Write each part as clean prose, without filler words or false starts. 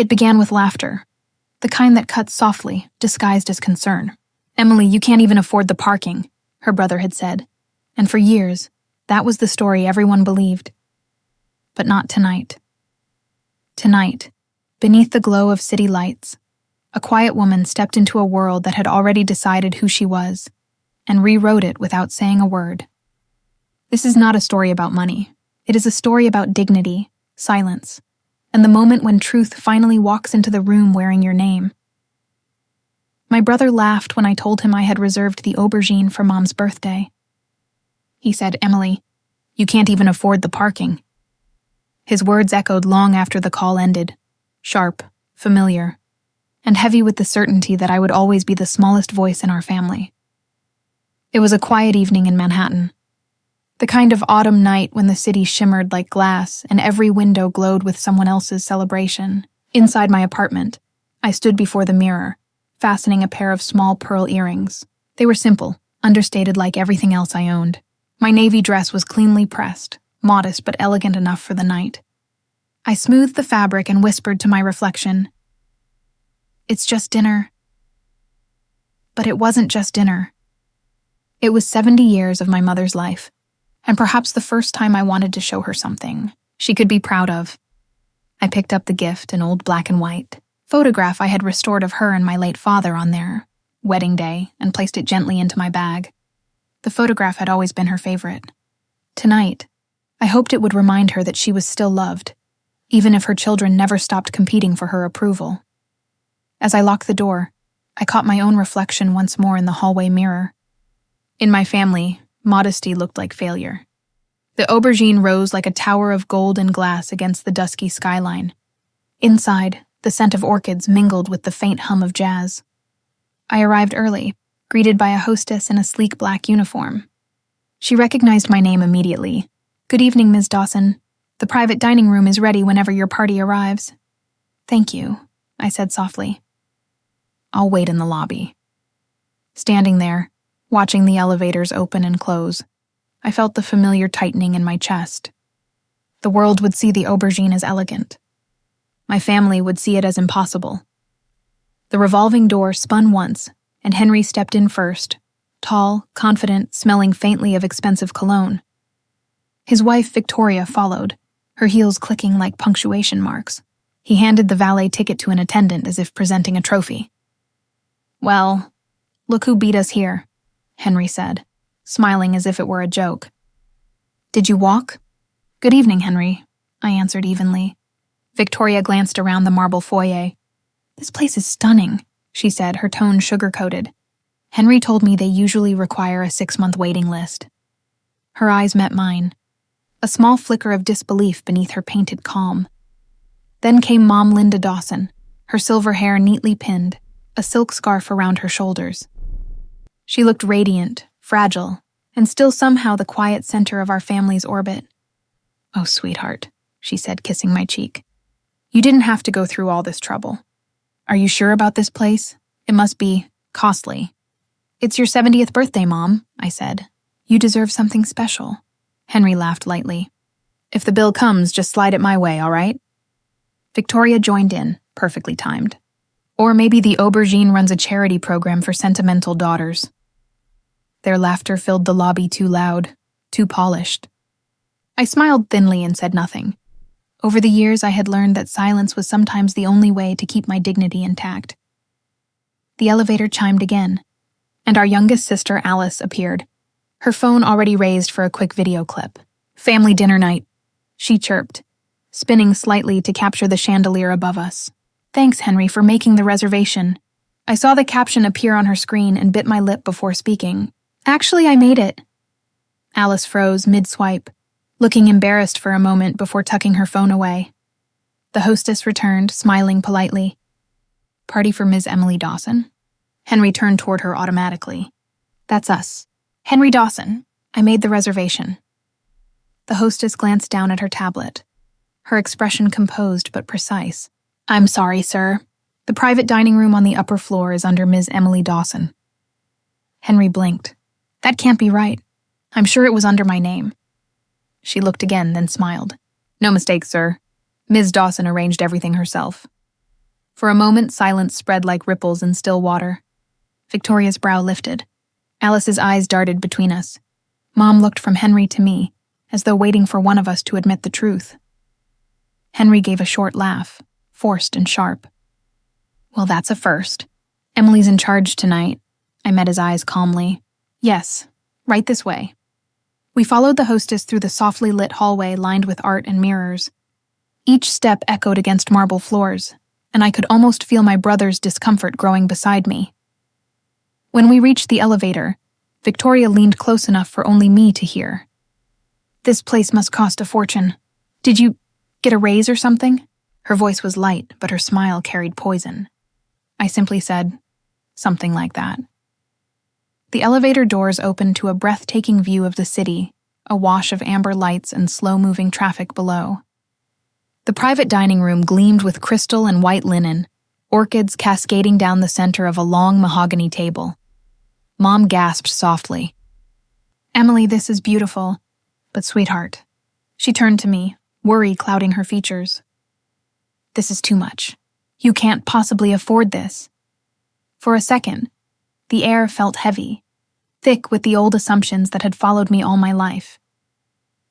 It began with laughter, the kind that cuts softly, disguised as concern. "Emily, you can't even afford the parking," her brother had said. And for years, that was the story everyone believed. But not tonight. Tonight, beneath the glow of city lights, a quiet woman stepped into a world that had already decided who she was, and rewrote it without saying a word. This is not a story about money. It is a story about dignity, silence, and the moment when truth finally walks into the room wearing your name. My brother laughed when I told him I had reserved the aubergine for Mom's birthday. He said, "Emily, you can't even afford the parking." His words echoed long after the call ended, sharp, familiar, and heavy with the certainty that I would always be the smallest voice in our family. It was a quiet evening in Manhattan. The kind of autumn night when the city shimmered like glass and every window glowed with someone else's celebration. Inside my apartment, I stood before the mirror, fastening a pair of small pearl earrings. They were simple, understated like everything else I owned. My navy dress was cleanly pressed, modest but elegant enough for the night. I smoothed the fabric and whispered to my reflection, "It's just dinner." But it wasn't just dinner. It was 70 years of my mother's life, and perhaps the first time I wanted to show her something she could be proud of. I picked up the gift, an old black and white photograph I had restored of her and my late father on their wedding day, and placed it gently into my bag. The photograph had always been her favorite. Tonight, I hoped it would remind her that she was still loved, even if her children never stopped competing for her approval. As I locked the door, I caught my own reflection once more in the hallway mirror. In my family, modesty looked like failure. The aubergine rose like a tower of gold and glass against the dusky skyline. Inside, the scent of orchids mingled with the faint hum of jazz. I arrived early, greeted by a hostess in a sleek black uniform. She recognized my name immediately. "Good evening, Ms. Dawson. The private dining room is ready whenever your party arrives." "Thank you," I said softly. "I'll wait in the lobby." Standing there, watching the elevators open and close, I felt the familiar tightening in my chest. The world would see the aubergine as elegant. My family would see it as impossible. The revolving door spun once, and Henry stepped in first, tall, confident, smelling faintly of expensive cologne. His wife, Victoria, followed, her heels clicking like punctuation marks. He handed the valet ticket to an attendant as if presenting a trophy. "Well, look who beat us here," Henry said, smiling as if it were a joke. "Did you walk?" "Good evening, Henry," I answered evenly. Victoria glanced around the marble foyer. "This place is stunning," she said, her tone sugar-coated. "Henry told me they usually require a 6-month waiting list." Her eyes met mine, a small flicker of disbelief beneath her painted calm. Then came Mom Linda Dawson, her silver hair neatly pinned, a silk scarf around her shoulders. She looked radiant, fragile, and still somehow the quiet center of our family's orbit. "Oh, sweetheart," she said, kissing my cheek. "You didn't have to go through all this trouble. Are you sure about this place? It must be costly." "It's your 70th birthday, Mom," I said. "You deserve something special." Henry laughed lightly. "If the bill comes, just slide it my way, all right?" Victoria joined in, perfectly timed. Or maybe the aubergine runs a charity program for sentimental daughters. Their laughter filled the lobby too loud, too polished. I smiled thinly and said nothing. Over the years, I had learned that silence was sometimes the only way to keep my dignity intact. The elevator chimed again, and our youngest sister, Alice, appeared, her phone already raised for a quick video clip. "Family dinner night," she chirped, spinning slightly to capture the chandelier above us. "Thanks, Henry, for making the reservation." I saw the caption appear on her screen and bit my lip before speaking. "Actually, I made it." Alice froze mid-swipe, looking embarrassed for a moment before tucking her phone away. The hostess returned, smiling politely. "Party for Ms. Emily Dawson?" Henry turned toward her automatically. "That's us. Henry Dawson. I made the reservation." The hostess glanced down at her tablet, her expression composed but precise. "I'm sorry, sir. The private dining room on the upper floor is under Ms. Emily Dawson." Henry blinked. "That can't be right. I'm sure it was under my name." She looked again, then smiled. "No mistake, sir. Ms. Dawson arranged everything herself." For a moment, silence spread like ripples in still water. Victoria's brow lifted. Alice's eyes darted between us. Mom looked from Henry to me, as though waiting for one of us to admit the truth. Henry gave a short laugh, forced and sharp. Well, that's a first. Emily's in charge tonight. I met his eyes calmly. Yes, right this way. We followed the hostess through the softly lit hallway lined with art and mirrors. Each step echoed against marble floors, and I could almost feel my brother's discomfort growing beside me. When we reached the elevator, Victoria leaned close enough for only me to hear. This place must cost a fortune. Did you get a raise or something? Her voice was light, but her smile carried poison. I simply said, something like that. The elevator doors opened to a breathtaking view of the city, a wash of amber lights and slow-moving traffic below. The private dining room gleamed with crystal and white linen, orchids cascading down the center of a long mahogany table. Mom gasped softly. Emily, this is beautiful, but sweetheart. She turned to me, worry clouding her features. This is too much. You can't possibly afford this. For a second, the air felt heavy, thick with the old assumptions that had followed me all my life.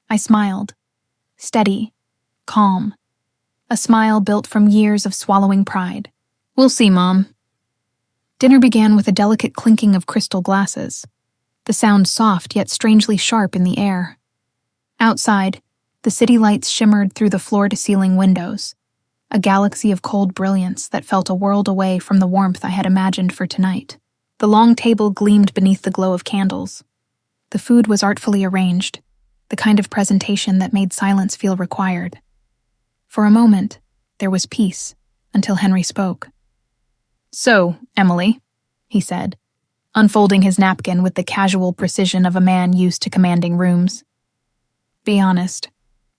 I smiled, steady, calm, a smile built from years of swallowing pride. We'll see, Mom. Dinner began with a delicate clinking of crystal glasses, the sound soft yet strangely sharp in the air. Outside, the city lights shimmered through the floor-to-ceiling windows, a galaxy of cold brilliance that felt a world away from the warmth I had imagined for tonight. The long table gleamed beneath the glow of candles. The food was artfully arranged, the kind of presentation that made silence feel required. For a moment, there was peace, until Henry spoke. So, Emily, he said, unfolding his napkin with the casual precision of a man used to commanding rooms. Be honest.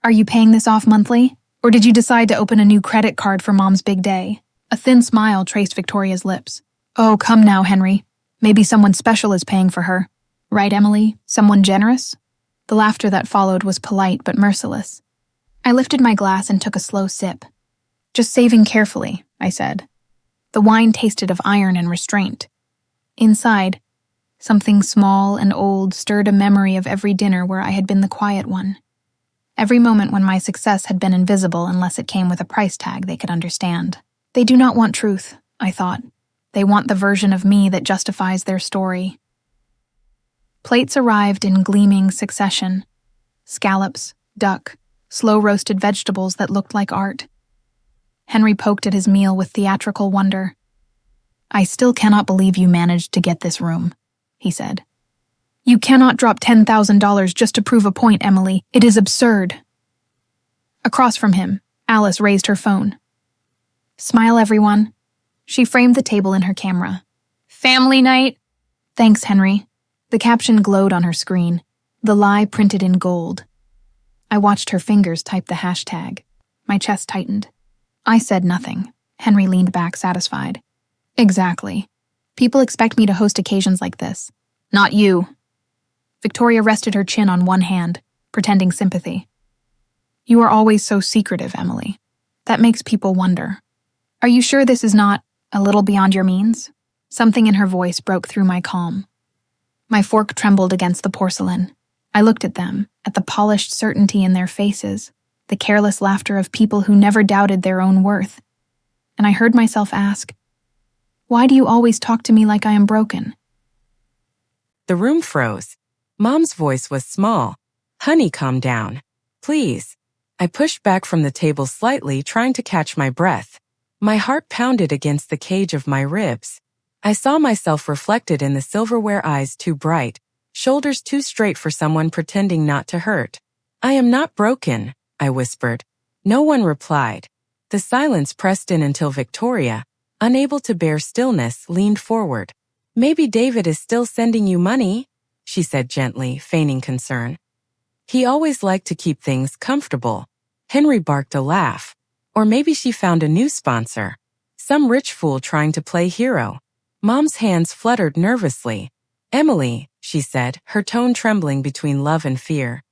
Are you paying this off monthly? Or did you decide to open a new credit card for Mom's big day? A thin smile traced Victoria's lips. Oh, come now, Henry. Maybe someone special is paying for her. Right, Emily? Someone generous? The laughter that followed was polite but merciless. I lifted my glass and took a slow sip. Just saving carefully, I said. The wine tasted of iron and restraint. Inside, something small and old stirred a memory of every dinner where I had been the quiet one. Every moment when my success had been invisible unless it came with a price tag they could understand. They do not want truth, I thought. They want the version of me that justifies their story. Plates arrived in gleaming succession. Scallops, duck, slow-roasted vegetables that looked like art. Henry poked at his meal with theatrical wonder. I still cannot believe you managed to get this room, he said. You cannot drop $10,000 just to prove a point, Emily. It is absurd. Across from him, Alice raised her phone. Smile, everyone. She framed the table in her camera. Family night? Thanks, Henry. The caption glowed on her screen, the lie printed in gold. I watched her fingers type the hashtag. My chest tightened. I said nothing. Henry leaned back, satisfied. Exactly. People expect me to host occasions like this. Not you. Victoria rested her chin on one hand, pretending sympathy. You are always so secretive, Emily. That makes people wonder. Are you sure this is not a little beyond your means? Something in her voice broke through my calm. My fork trembled against the porcelain. I looked at them, at the polished certainty in their faces, the careless laughter of people who never doubted their own worth. And I heard myself ask, why do you always talk to me like I am broken? The room froze. Mom's voice was small. Honey, calm down. Please. I pushed back from the table slightly, trying to catch my breath. My heart pounded against the cage of my ribs. I saw myself reflected in the silverware eyes too bright, shoulders too straight for someone pretending not to hurt. I am not broken, I whispered. No one replied. The silence pressed in until Victoria, unable to bear stillness, leaned forward. Maybe David is still sending you money, she said gently, feigning concern. He always liked to keep things comfortable. Henry barked a laugh. Or maybe she found a new sponsor. Some rich fool trying to play hero. Mom's hands fluttered nervously. Emily, she said, her tone trembling between love and fear.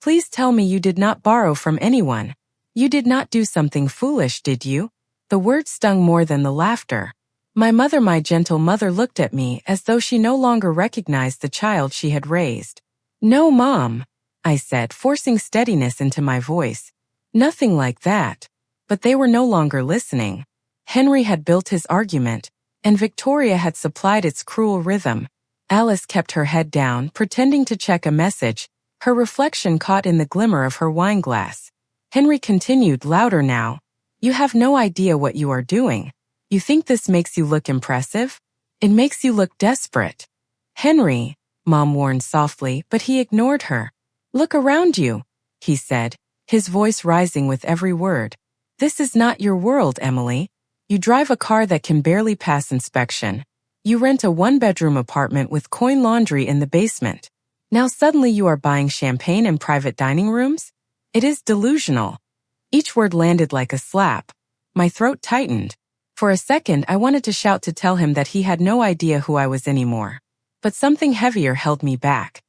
Please tell me you did not borrow from anyone. You did not do something foolish, did you? The words stung more than the laughter. My gentle mother looked at me as though she no longer recognized the child she had raised. "No, Mom," I said, forcing steadiness into my voice. "Nothing like that." But they were no longer listening. Henry had built his argument, and Victoria had supplied its cruel rhythm. Alice kept her head down, pretending to check a message, her reflection caught in the glimmer of her wineglass. Henry continued, louder now. "You have no idea what you are doing. You think this makes you look impressive? It makes you look desperate." "Henry," Mom warned softly, but he ignored her. "Look around you," he said, his voice rising with every word. "This is not your world, Emily. You drive a car that can barely pass inspection. You rent a one-bedroom apartment with coin laundry in the basement. Now suddenly you are buying champagne and private dining rooms? It is delusional." Each word landed like a slap. My throat tightened. For a second, I wanted to shout to tell him that he had no idea who I was anymore. But something heavier held me back.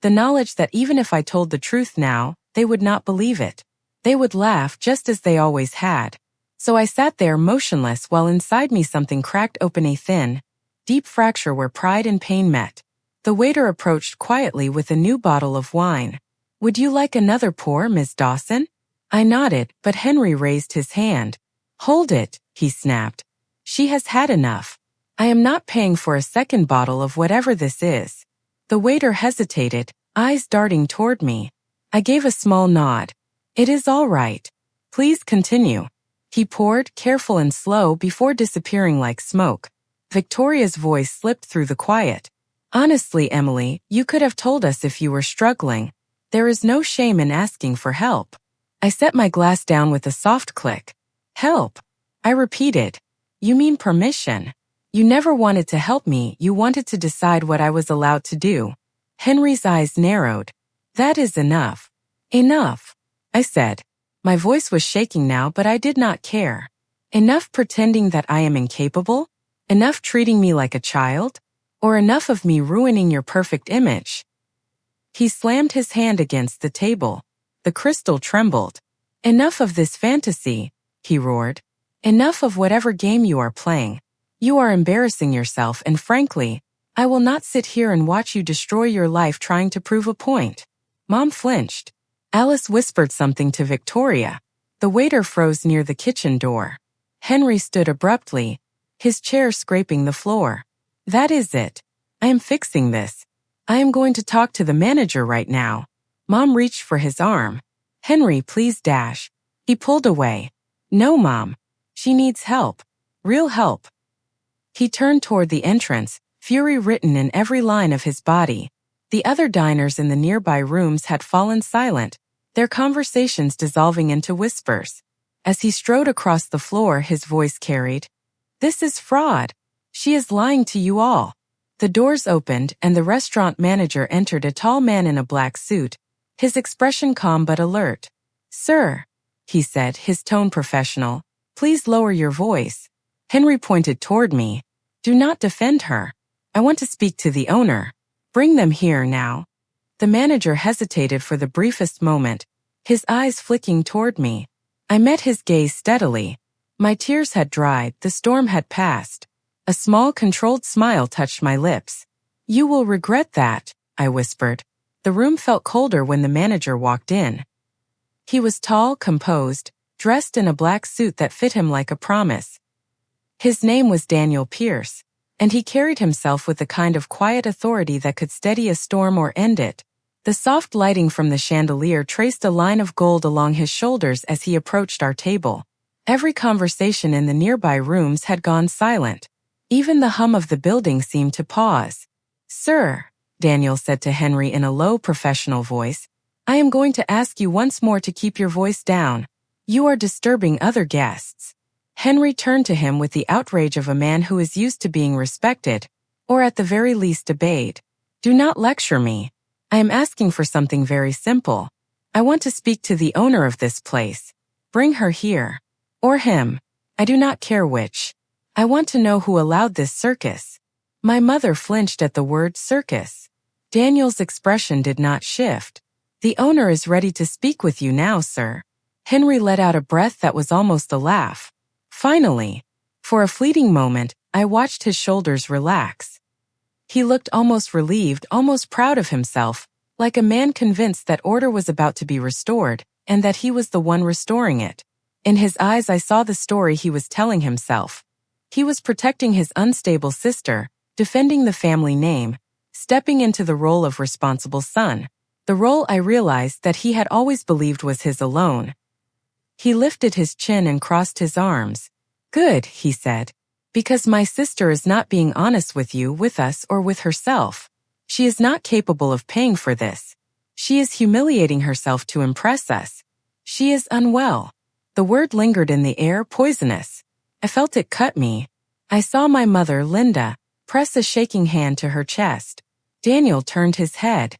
The knowledge that even if I told the truth now, they would not believe it. They would laugh just as they always had. So I sat there motionless while inside me something cracked open, a thin, deep fracture where pride and pain met. The waiter approached quietly with a new bottle of wine. "Would you like another pour, Miss Dawson?" I nodded, but Henry raised his hand. "Hold it," he snapped. "She has had enough. I am not paying for a second bottle of whatever this is." The waiter hesitated, eyes darting toward me. I gave a small nod. "It is all right. Please continue." He poured, careful and slow, before disappearing like smoke. Victoria's voice slipped through the quiet. "Honestly, Emily, you could have told us if you were struggling. There is no shame in asking for help." I set my glass down with a soft click. "Help," I repeated. "You mean permission. You never wanted to help me, you wanted to decide what I was allowed to do." Henry's eyes narrowed. "That is enough." "Enough," I said. My voice was shaking now, but I did not care. "Enough pretending that I am incapable? Enough treating me like a child? Or enough of me ruining your perfect image?" He slammed his hand against the table. The crystal trembled. "Enough of this fantasy," he roared. "Enough of whatever game you are playing. You are embarrassing yourself, and frankly, I will not sit here and watch you destroy your life trying to prove a point." Mom flinched. Alice whispered something to Victoria. The waiter froze near the kitchen door. Henry stood abruptly, his chair scraping the floor. "That is it. I am fixing this. I am going to talk to the manager right now." Mom reached for his arm. "Henry, please dash." He pulled away. "No, Mom. She needs help. Real help." He turned toward the entrance, fury written in every line of his body. The other diners in the nearby rooms had fallen silent, their conversations dissolving into whispers. As he strode across the floor, his voice carried, "This is fraud. She is lying to you all." The doors opened and the restaurant manager entered, a tall man in a black suit, his expression calm but alert. "Sir," he said, his tone professional, "please lower your voice." Henry pointed toward me. "Do not defend her. I want to speak to the owner. Bring them here now." The manager hesitated for the briefest moment, his eyes flicking toward me. I met his gaze steadily. My tears had dried, the storm had passed. A small, controlled smile touched my lips. "You will regret that," I whispered. The room felt colder when the manager walked in. He was tall, composed, dressed in a black suit that fit him like a promise. His name was Daniel Pierce, and he carried himself with a kind of quiet authority that could steady a storm or end it. The soft lighting from the chandelier traced a line of gold along his shoulders as he approached our table. Every conversation in the nearby rooms had gone silent. Even the hum of the building seemed to pause. "Sir," Daniel said to Henry in a low, professional voice, "I am going to ask you once more to keep your voice down. You are disturbing other guests." Henry turned to him with the outrage of a man who is used to being respected, or at the very least obeyed. "Do not lecture me. I am asking for something very simple. I want to speak to the owner of this place. Bring her here. Or him. I do not care which. I want to know who allowed this circus." My mother flinched at the word circus. Daniel's expression did not shift. "The owner is ready to speak with you now, sir." Henry let out a breath that was almost a laugh. Finally, for a fleeting moment, I watched his shoulders relax. He looked almost relieved, almost proud of himself, like a man convinced that order was about to be restored, and that he was the one restoring it. In his eyes I saw the story he was telling himself. He was protecting his unstable sister, defending the family name, stepping into the role of responsible son, the role I realized that he had always believed was his alone. He lifted his chin and crossed his arms. "Good," he said. "Because my sister is not being honest with you, with us, or with herself. She is not capable of paying for this. She is humiliating herself to impress us. She is unwell." The word lingered in the air, poisonous. I felt it cut me. I saw my mother, Linda, press a shaking hand to her chest. Daniel turned his head.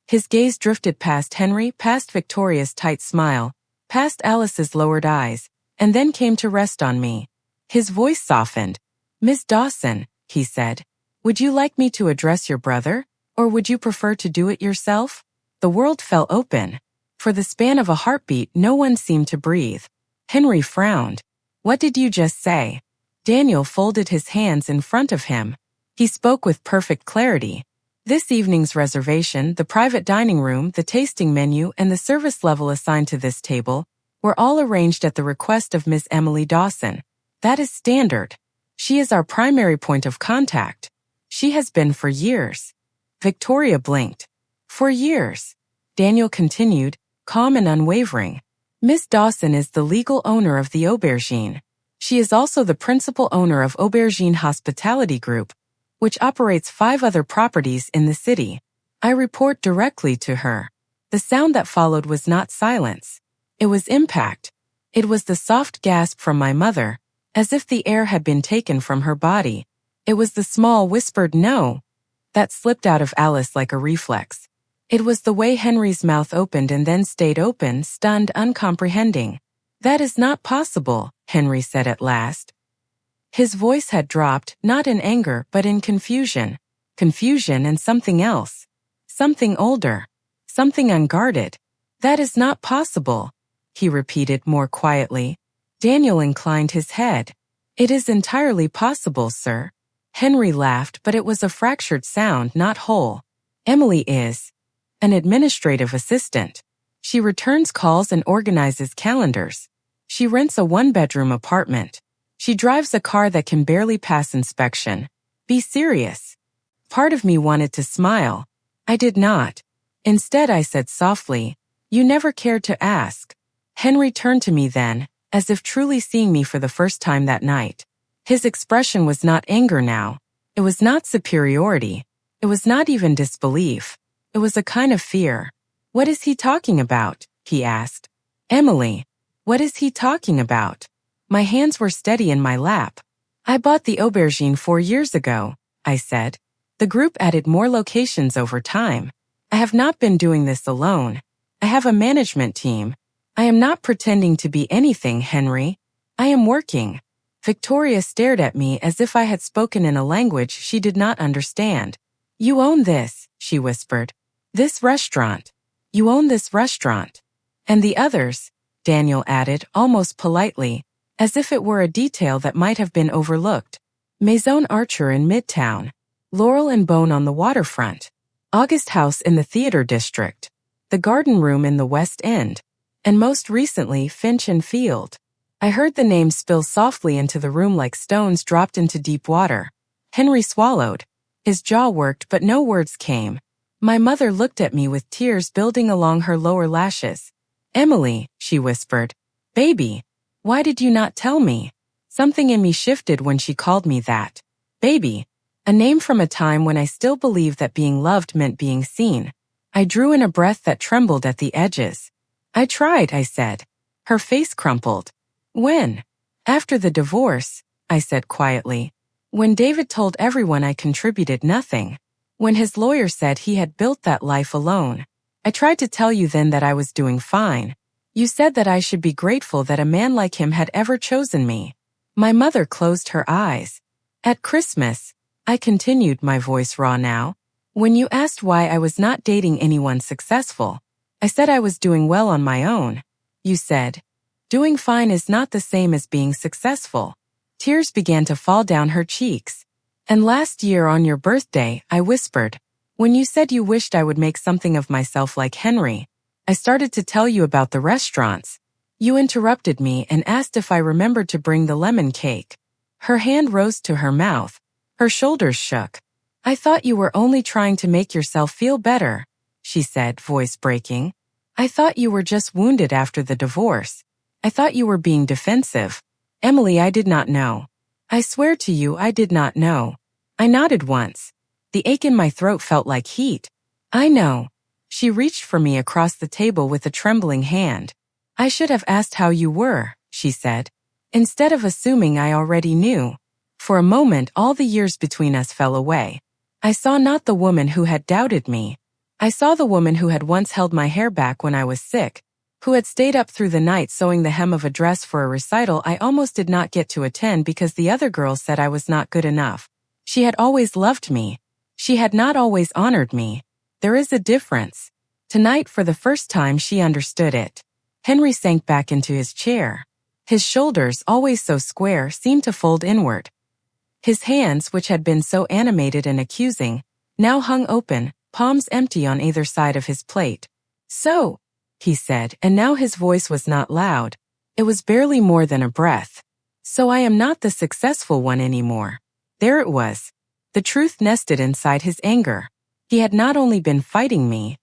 His gaze drifted past Henry, past Victoria's tight smile, past Alice's lowered eyes, and then came to rest on me. His voice softened. "Miss Dawson," he said, "would you like me to address your brother, or would you prefer to do it yourself?" The world fell open. For the span of a heartbeat, no one seemed to breathe. Henry frowned. "What did you just say?" Daniel folded his hands in front of him. He spoke with perfect clarity. "This evening's reservation, the private dining room, the tasting menu, and the service level assigned to this table were all arranged at the request of Miss Emily Dawson. That is standard. She is our primary point of contact. She has been for years." Victoria blinked. "For years," Daniel continued, calm and unwavering. "Miss Dawson is the legal owner of the Aubergine. She is also the principal owner of Aubergine Hospitality Group, which operates 5 other properties in the city. I report directly to her." The sound that followed was not silence. It was impact. It was the soft gasp from my mother, as if the air had been taken from her body. It was the small whispered "no" that slipped out of Alice like a reflex. It was the way Henry's mouth opened and then stayed open, stunned, uncomprehending. "That is not possible," Henry said at last. His voice had dropped, not in anger but in confusion. Confusion and something else. Something older. Something unguarded. "That is not possible," he repeated more quietly. Daniel inclined his head. "It is entirely possible, sir." Henry laughed, but it was a fractured sound, not whole. "Emily is an administrative assistant. She returns calls and organizes calendars. She rents a 1-bedroom apartment. She drives a car that can barely pass inspection. Be serious." Part of me wanted to smile. I did not. Instead, I said softly, "You never cared to ask." Henry turned to me then, as if truly seeing me for the first time that night. His expression was not anger now. It was not superiority. It was not even disbelief. It was a kind of fear. "What is he talking about?" he asked. "Emily, what is he talking about?" My hands were steady in my lap. "I bought the Aubergine 4 years ago," I said. "The group added more locations over time. I have not been doing this alone. I have a management team. I am not pretending to be anything, Henry. I am working." Victoria stared at me as if I had spoken in a language she did not understand. "You own this," she whispered. "This restaurant. You own this restaurant." "And the others," Daniel added, almost politely, as if it were a detail that might have been overlooked. "Maison Archer in Midtown. Laurel and Bone on the waterfront. August House in the Theater District. The Garden Room in the West End. And most recently, Finch and Field." I heard the names spill softly into the room like stones dropped into deep water. Henry swallowed. His jaw worked, but no words came. My mother looked at me with tears building along her lower lashes. "Emily," she whispered. "Baby, why did you not tell me?" Something in me shifted when she called me that. Baby. A name from a time when I still believed that being loved meant being seen. I drew in a breath that trembled at the edges. "I tried," I said. Her face crumpled. "When?" "After the divorce," I said quietly. "When David told everyone I contributed nothing. When his lawyer said he had built that life alone. I tried to tell you then that I was doing fine. You said that I should be grateful that a man like him had ever chosen me." My mother closed her eyes. "At Christmas," I continued, my voice raw now, "when you asked why I was not dating anyone successful, I said I was doing well on my own. You said, Doing fine is not the same as being successful. Tears began to fall down her cheeks. And last year on your birthday, I whispered, when you said you wished I would make something of myself like Henry, I started to tell you about the restaurants. You interrupted me and asked if I remembered to bring the lemon cake. Her hand rose to her mouth. Her shoulders shook. I thought you were only trying to make yourself feel better, she said, voice breaking. I thought you were just wounded after the divorce. I thought you were being defensive. Emily, I did not know. I swear to you I did not know. I nodded once. The ache in my throat felt like heat. I know. She reached for me across the table with a trembling hand. I should have asked how you were, she said, instead of assuming I already knew. For a moment all the years between us fell away. I saw not the woman who had doubted me. I saw the woman who had once held my hair back when I was sick, who had stayed up through the night sewing the hem of a dress for a recital I almost did not get to attend because the other girls said I was not good enough. She had always loved me. She had not always honored me. There is a difference. Tonight, for the first time, she understood it. Henry sank back into his chair. His shoulders, always so square, seemed to fold inward. His hands, which had been so animated and accusing, now hung open, palms empty on either side of his plate. So, he said, and now his voice was not loud. It was barely more than a breath. So I am not the successful one anymore. There it was. The truth nested inside his anger. He had not only been fighting me,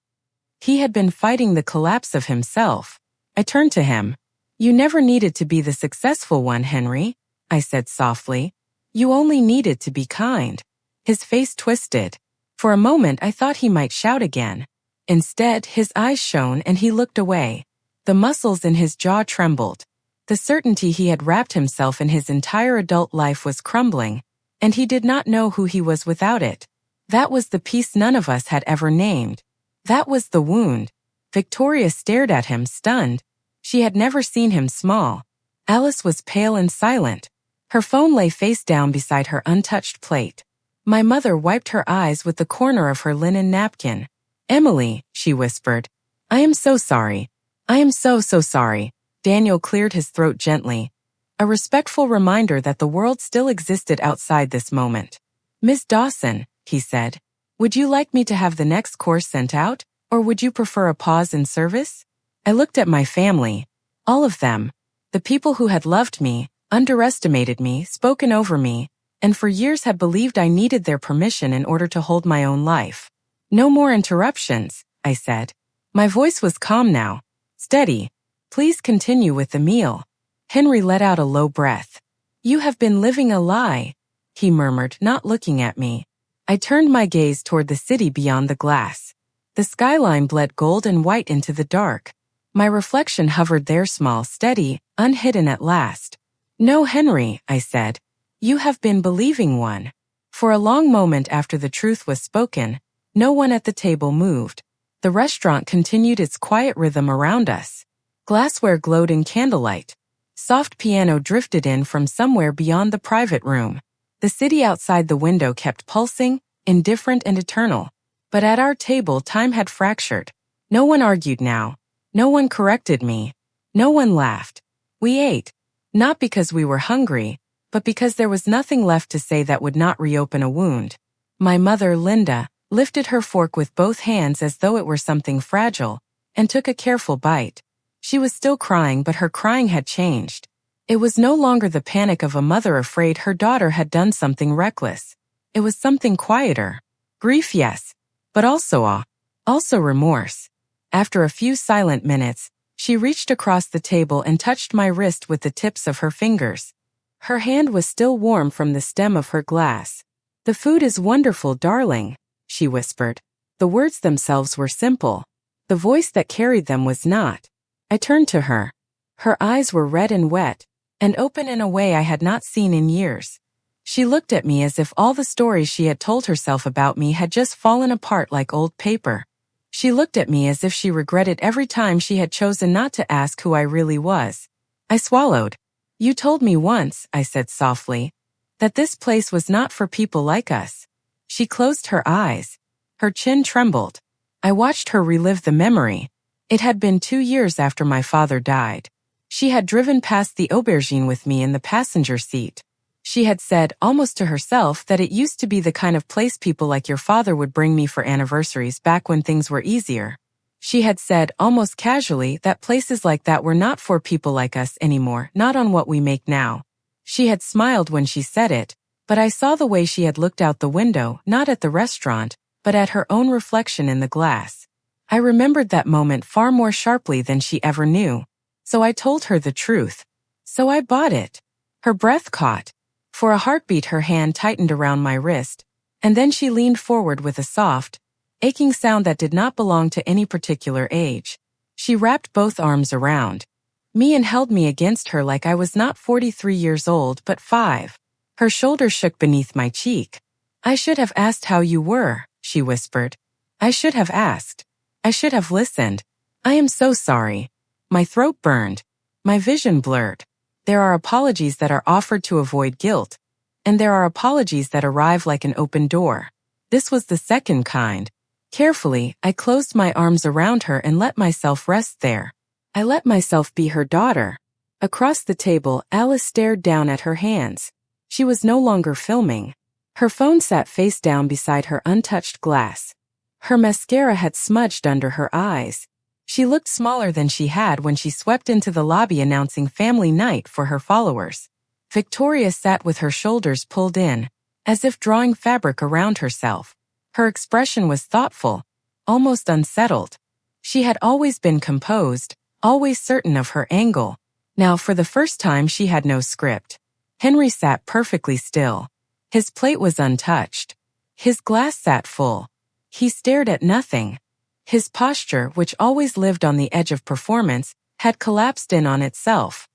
he had been fighting the collapse of himself. I turned to him. You never needed to be the successful one, Henry, I said softly. You only needed to be kind. His face twisted. For a moment I thought he might shout again. Instead, his eyes shone and he looked away. The muscles in his jaw trembled. The certainty he had wrapped himself in his entire adult life was crumbling, and he did not know who he was without it. That was the peace none of us had ever named. That was the wound. Victoria stared at him, stunned. She had never seen him small. Alice was pale and silent. Her phone lay face down beside her untouched plate. My mother wiped her eyes with the corner of her linen napkin. Emily, she whispered. I am so sorry. I am so sorry. Daniel cleared his throat gently. A respectful reminder that the world still existed outside this moment. Miss Dawson, he said, would you like me to have the next course sent out, or would you prefer a pause in service? I looked at my family. All of them. The people who had loved me, underestimated me, spoken over me, and for years had believed I needed their permission in order to hold my own life. No more interruptions, I said. My voice was calm now. Steady. Please continue with the meal. Henry let out a low breath. You have been living a lie, he murmured, not looking at me. I turned my gaze toward the city beyond the glass. The skyline bled gold and white into the dark. My reflection hovered there, small, steady, unhidden at last. No, Henry, I said. You have been believing one. For a long moment after the truth was spoken, no one at the table moved. The restaurant continued its quiet rhythm around us. Glassware glowed in candlelight. Soft piano drifted in from somewhere beyond the private room. The city outside the window kept pulsing, indifferent and eternal. But at our table time had fractured. No one argued now. No one corrected me. No one laughed. We ate. Not because we were hungry, but because there was nothing left to say that would not reopen a wound. My mother, Linda, lifted her fork with both hands as though it were something fragile, and took a careful bite. She was still crying, but her crying had changed. It was no longer the panic of a mother afraid her daughter had done something reckless. It was something quieter. Grief, yes, but also awe. Also remorse. After a few silent minutes, she reached across the table and touched my wrist with the tips of her fingers. Her hand was still warm from the stem of her glass. The food is wonderful, darling, she whispered. The words themselves were simple. The voice that carried them was not. I turned to her. Her eyes were red and wet, and open in a way I had not seen in years. She looked at me as if all the stories she had told herself about me had just fallen apart like old paper. She looked at me as if she regretted every time she had chosen not to ask who I really was. I swallowed. You told me once, I said softly, that this place was not for people like us. She closed her eyes. Her chin trembled. I watched her relive the memory. It had been 2 years after my father died. She had driven past the aubergine with me in the passenger seat. She had said, almost to herself, that it used to be the kind of place people like your father would bring me for anniversaries back when things were easier. She had said, almost casually, that places like that were not for people like us anymore, not on what we make now. She had smiled when she said it, but I saw the way she had looked out the window, not at the restaurant, but at her own reflection in the glass. I remembered that moment far more sharply than she ever knew. So I told her the truth. So I bought it. Her breath caught. For a heartbeat her hand tightened around my wrist, and then she leaned forward with a soft, aching sound that did not belong to any particular age. She wrapped both arms around me and held me against her like I was not 43 years old but 5. Her shoulder shook beneath my cheek. I should have asked how you were, she whispered. I should have asked. I should have listened. I am so sorry. My throat burned. My vision blurred. There are apologies that are offered to avoid guilt, and there are apologies that arrive like an open door. This was the second kind. Carefully, I closed my arms around her and let myself rest there. I let myself be her daughter. Across the table, Alice stared down at her hands. She was no longer filming. Her phone sat face down beside her untouched glass. Her mascara had smudged under her eyes. She looked smaller than she had when she swept into the lobby announcing family night for her followers. Victoria sat with her shoulders pulled in, as if drawing fabric around herself. Her expression was thoughtful, almost unsettled. She had always been composed, always certain of her angle. Now for the first time she had no script. Henry sat perfectly still. His plate was untouched. His glass sat full. He stared at nothing. His posture, which always lived on the edge of performance, had collapsed in on itself.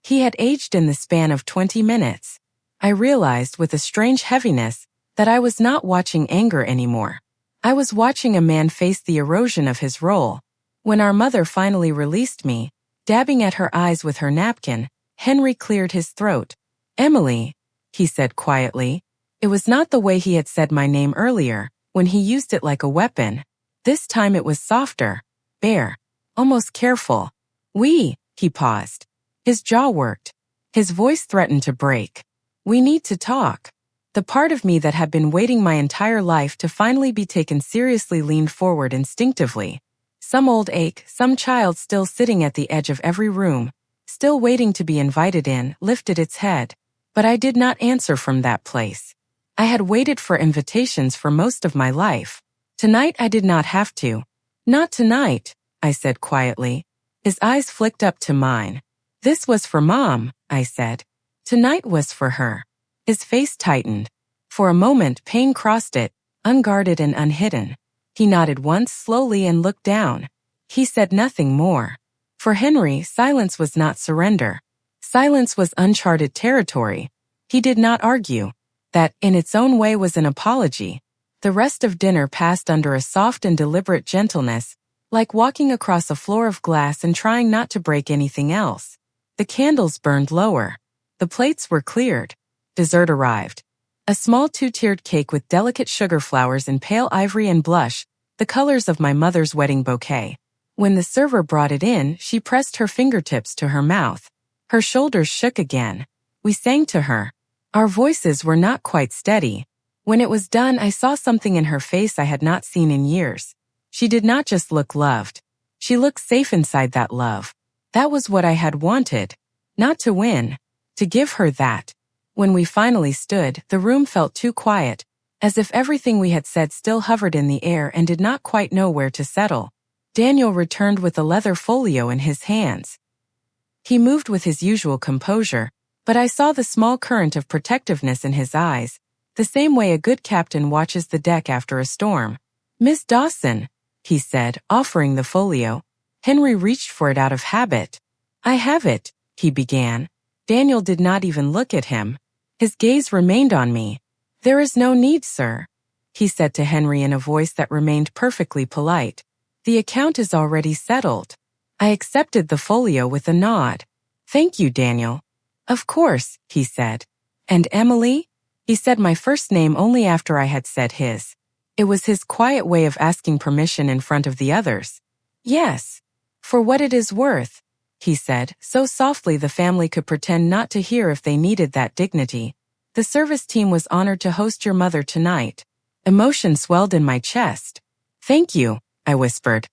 He had aged in the span of 20 minutes. I realized with a strange heaviness that I was not watching anger anymore. I was watching a man face the erosion of his role. When our mother finally released me, dabbing at her eyes with her napkin, Henry cleared his throat. Emily, he said quietly. It was not the way he had said my name earlier, when he used it like a weapon. This time it was softer, bare, almost careful. He paused. His jaw worked. His voice threatened to break. We need to talk. The part of me that had been waiting my entire life to finally be taken seriously leaned forward instinctively. Some old ache, some child still sitting at the edge of every room, still waiting to be invited in, lifted its head. But I did not answer from that place. I had waited for invitations for most of my life. Tonight I did not have to. Not tonight, I said quietly. His eyes flicked up to mine. This was for Mom, I said. Tonight was for her. His face tightened. For a moment pain crossed it, unguarded and unhidden. He nodded once slowly and looked down. He said nothing more. For Henry, silence was not surrender. Silence was uncharted territory. He did not argue. That, in its own way, was an apology. The rest of dinner passed under a soft and deliberate gentleness, like walking across a floor of glass and trying not to break anything else. The candles burned lower. The plates were cleared. Dessert arrived. A small 2-tiered cake with delicate sugar flowers in pale ivory and blush, the colors of my mother's wedding bouquet. When the server brought it in, she pressed her fingertips to her mouth. Her shoulders shook again. We sang to her. Our voices were not quite steady. When it was done, I saw something in her face I had not seen in years. She did not just look loved. She looked safe inside that love. That was what I had wanted. Not to win. To give her that. When we finally stood, the room felt too quiet, as if everything we had said still hovered in the air and did not quite know where to settle. Daniel returned with a leather folio in his hands. He moved with his usual composure, but I saw the small current of protectiveness in his eyes, the same way a good captain watches the deck after a storm. Miss Dawson, he said, offering the folio. Henry reached for it out of habit. I have it, he began. Daniel did not even look at him. His gaze remained on me. There is no need, sir, he said to Henry in a voice that remained perfectly polite. The account is already settled. I accepted the folio with a nod. Thank you, Daniel. Of course, he said. And Emily? He said my first name only after I had said his. It was his quiet way of asking permission in front of the others. Yes. For what it is worth. he said, so softly the family could pretend not to hear if they needed that dignity. The service team was honored to host your mother tonight. Emotion swelled in my chest. Thank you, I whispered.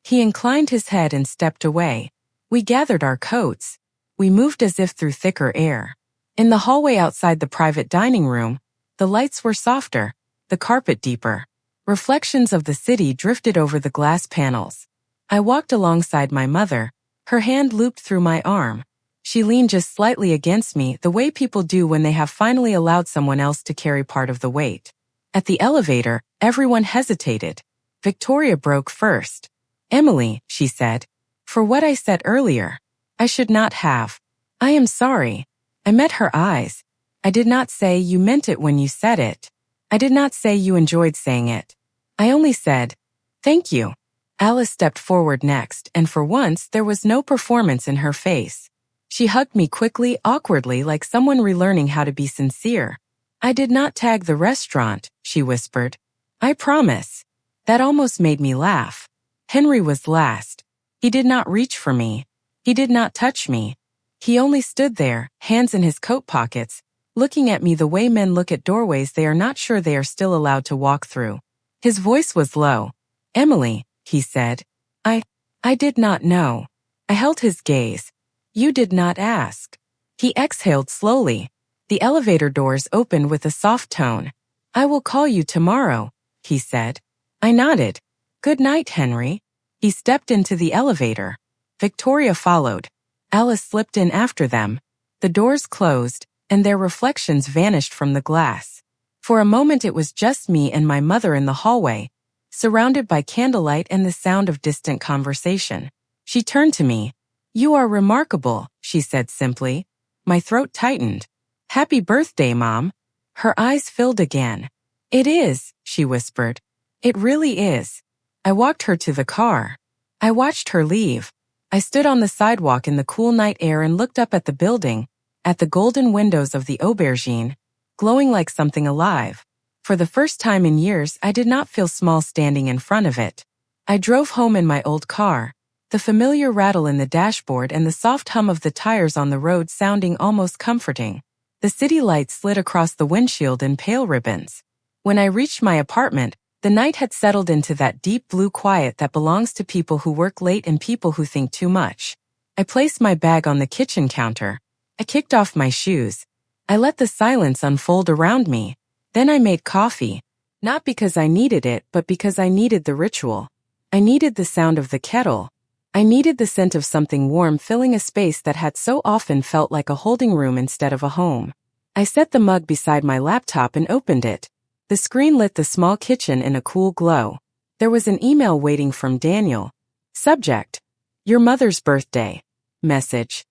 He inclined his head and stepped away. We gathered our coats. We moved as if through thicker air. In the hallway outside the private dining room, the lights were softer, the carpet deeper. Reflections of the city drifted over the glass panels. I walked alongside my mother, her hand looped through my arm. She leaned just slightly against me, the way people do when they have finally allowed someone else to carry part of the weight. At the elevator, everyone hesitated. Victoria broke first. Emily, she said, for what I said earlier. I should not have. I am sorry. I met her eyes. I did not say you meant it when you said it. I did not say you enjoyed saying it. I only said, thank you. Alice stepped forward next, and for once there was no performance in her face. She hugged me quickly, awkwardly, like someone relearning how to be sincere. I did not tag the restaurant, she whispered. I promise. That almost made me laugh. Henry was last. He did not reach for me. He did not touch me. He only stood there, hands in his coat pockets, looking at me the way men look at doorways they are not sure they are still allowed to walk through. His voice was low. Emily, he said. I did not know. I held his gaze. You did not ask. He exhaled slowly. The elevator doors opened with a soft tone. I will call you tomorrow, he said. I nodded. Good night, Henry. He stepped into the elevator. Victoria followed. Alice slipped in after them. The doors closed, and their reflections vanished from the glass. For a moment it was just me and my mother in the hallway, surrounded by candlelight and the sound of distant conversation. She turned to me. You are remarkable, she said simply. My throat tightened. Happy birthday, Mom. Her eyes filled again. It is, she whispered. It really is. I walked her to the car. I watched her leave. I stood on the sidewalk in the cool night air and looked up at the building, at the golden windows of the aubergine, glowing like something alive. For the first time in years, I did not feel small standing in front of it. I drove home in my old car, the familiar rattle in the dashboard and the soft hum of the tires on the road sounding almost comforting. The city lights slid across the windshield in pale ribbons. When I reached my apartment, the night had settled into that deep blue quiet that belongs to people who work late and people who think too much. I placed my bag on the kitchen counter. I kicked off my shoes. I let the silence unfold around me. Then I made coffee. Not because I needed it, but because I needed the ritual. I needed the sound of the kettle. I needed the scent of something warm filling a space that had so often felt like a holding room instead of a home. I set the mug beside my laptop and opened it. The screen lit the small kitchen in a cool glow. There was an email waiting from Daniel. Subject: Your mother's birthday. Message: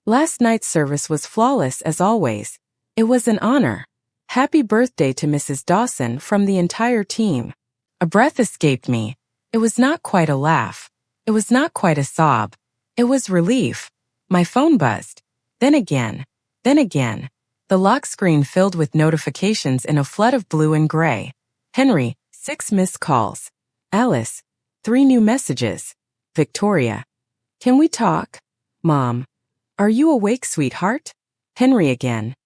Last night's service was flawless as always. It was an honor. Happy birthday to Mrs. Dawson from the entire team. A breath escaped me. It was not quite a laugh. It was not quite a sob. It was relief. My phone buzzed. Then again. Then again. The lock screen filled with notifications in a flood of blue and gray. Henry, 6 missed calls. Alice, 3 new messages. Victoria, can we talk? Mom, are you awake, sweetheart? Henry again.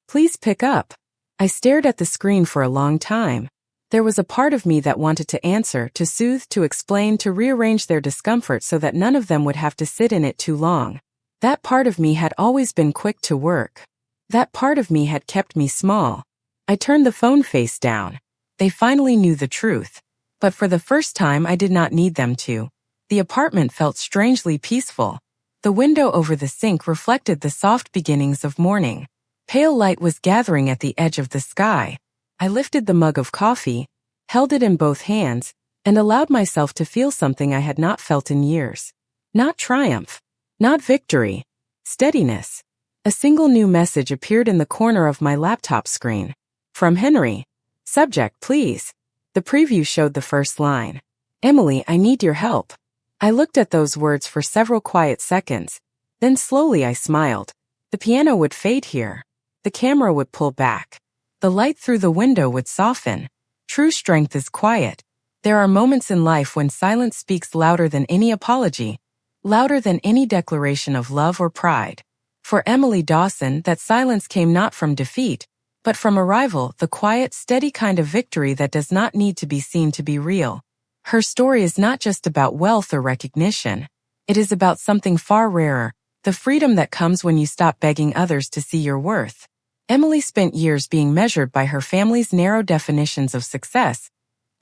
Please pick up. I stared at the screen for a long time. There was a part of me that wanted to answer, to soothe, to explain, to rearrange their discomfort so that none of them would have to sit in it too long. That part of me had always been quick to work. That part of me had kept me small. I turned the phone face down. They finally knew the truth. But for the first time I did not need them to. The apartment felt strangely peaceful. The window over the sink reflected the soft beginnings of morning. Pale light was gathering at the edge of the sky. I lifted the mug of coffee, held it in both hands, and allowed myself to feel something I had not felt in years. Not triumph. Not victory. Steadiness. A single new message appeared in the corner of my laptop screen. From Henry. Subject, please. The preview showed the first line. Emily, I need your help. I looked at those words for several quiet seconds. Then slowly I smiled. The piano would fade here. The camera would pull back. The light through the window would soften. True strength is quiet. There are moments in life when silence speaks louder than any apology. louder than any declaration of love or pride. For Emily Dawson, that silence came not from defeat, but from arrival, the quiet, steady kind of victory that does not need to be seen to be real. Her story is not just about wealth or recognition. It is about something far rarer, the freedom that comes when you stop begging others to see your worth. Emily spent years being measured by her family's narrow definitions of success,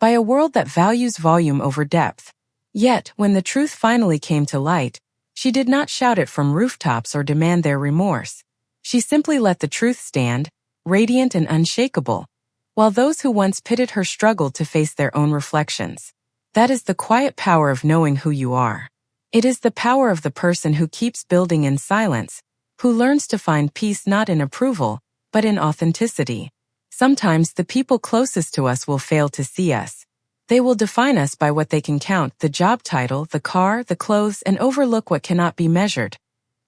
by a world that values volume over depth. Yet, when the truth finally came to light, she did not shout it from rooftops or demand their remorse. She simply let the truth stand, radiant and unshakable, while those who once pitted her struggled to face their own reflections. That is the quiet power of knowing who you are. It is the power of the person who keeps building in silence, who learns to find peace not in approval, but in authenticity. Sometimes the people closest to us will fail to see us. They will define us by what they can count, the job title, the car, the clothes, and overlook what cannot be measured.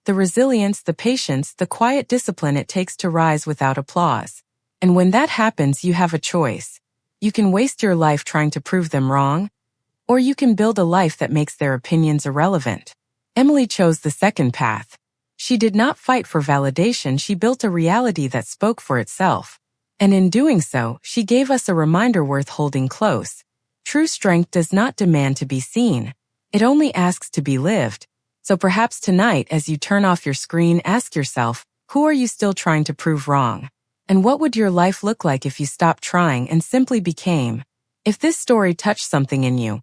The resilience, the patience, the quiet discipline it takes to rise without applause. And when that happens, you have a choice. You can waste your life trying to prove them wrong, or you can build a life that makes their opinions irrelevant. Emily chose the second path. She did not fight for validation, she built a reality that spoke for itself. And in doing so, she gave us a reminder worth holding close. True strength does not demand to be seen. It only asks to be lived. So perhaps tonight, as you turn off your screen, ask yourself, who are you still trying to prove wrong? And what would your life look like if you stopped trying and simply became? If this story touched something in you,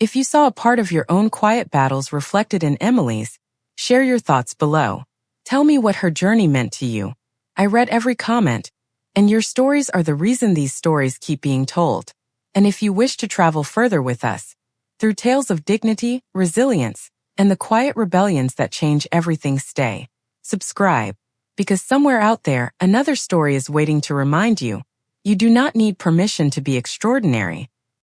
if you saw a part of your own quiet battles reflected in Emily's, share your thoughts below. Tell me what her journey meant to you. I read every comment, and your stories are the reason these stories keep being told. And if you wish to travel further with us, through tales of dignity, resilience, and the quiet rebellions that change everything, stay. Subscribe, because somewhere out there, another story is waiting to remind you. You do not need permission to be extraordinary.